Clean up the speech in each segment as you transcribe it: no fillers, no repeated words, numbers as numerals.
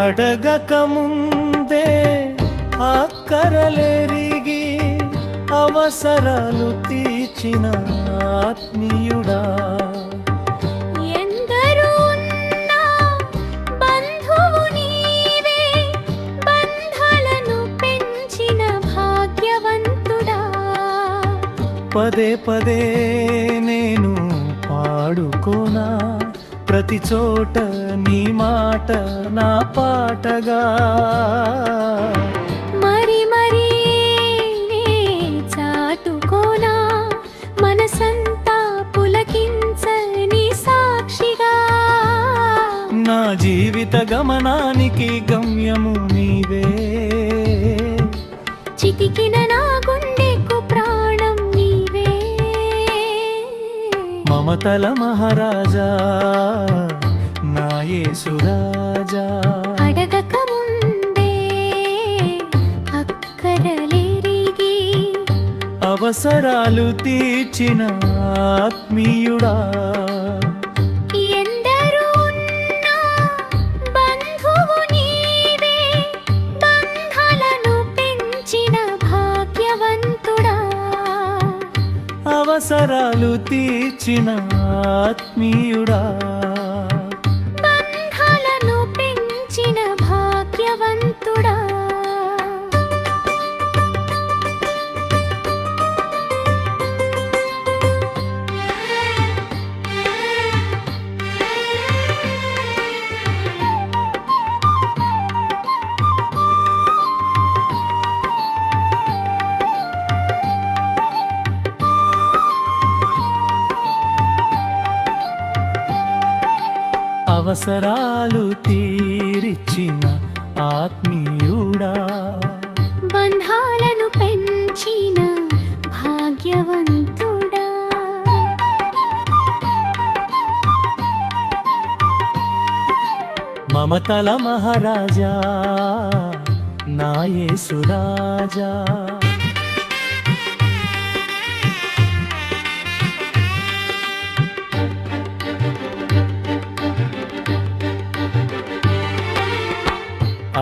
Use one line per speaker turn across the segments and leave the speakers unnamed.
అడగక ముందే అక్కరలెరిగి అవసరాలు తీర్చిన ఆత్మీయుడా,
ఎందరూ ఉన్నా బంధువు నీవే, బంధాలను పెంచిన భాగ్యవంతుడా.
పదే పదే నేను పాడుకోనా ప్రతి చోట నీ మాట నా పాటగా.
మరి మరి నే చాటుకోనా మనసంతా పులకించని సాక్షిగా.
నా జీవిత గమనానికి గమ్యము నీవే,
చితికిన నా గుండెకు ప్రాణం నీవే.
మమతల మహారాజా నా యేసురాజా,
అడగక ముందే అక్కరలెరిగి
అవసరాలు తీర్చిన ఆత్మీయుడా.
ఎందరూ ఉన్నా బంధువు నీవే, బంధాలను పెంచిన భాగ్యవంతుడా.
అవసరాలు తీర్చిన ఆత్మీయుడా,
బంధాలను పెంచిన భాగ్యవంతుడా.
అవసరాలు తీర్చిన ఆత్మీయుడా,
బంధాలను పెంచిన భాగ్యవంతుడా.
మమతల మహారాజా నా యేసురాజా.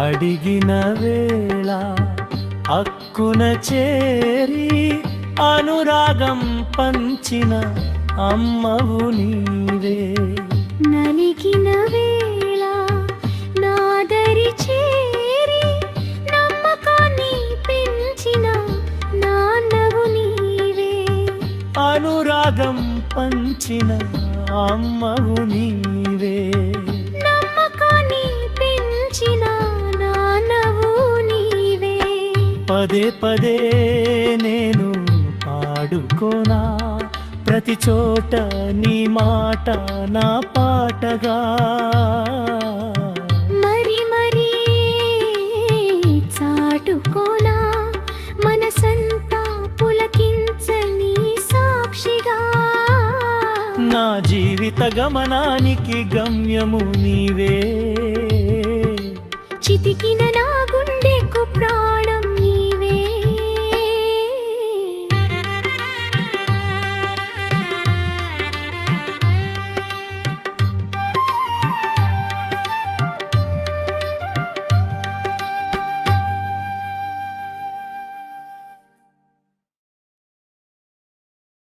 అడిగిన వేళ అక్కున చేరి అనురాగం పంచిన అమ్మవు నీవే.
నలిగిన వేళ నాదరి చేరి నమ్మకాన్ని పెంచిన నాన్నవు నీవే.
అనురాగం పంచిన అమ్మవు నీవే.
నమ్మకాన్ని పెంచిన నాన్నవు నీవే.
పదే పదే నేను పాడుకోనా ప్రతి చోట నీ మాట నా పాటగా.
మరి మరి చాటుకోనా మనసంతా పులకించని సాక్షిగా.
నా జీవిత గమనానికి గమ్యము నీవే,
చితికిన నా గుండెకు ప్రాణం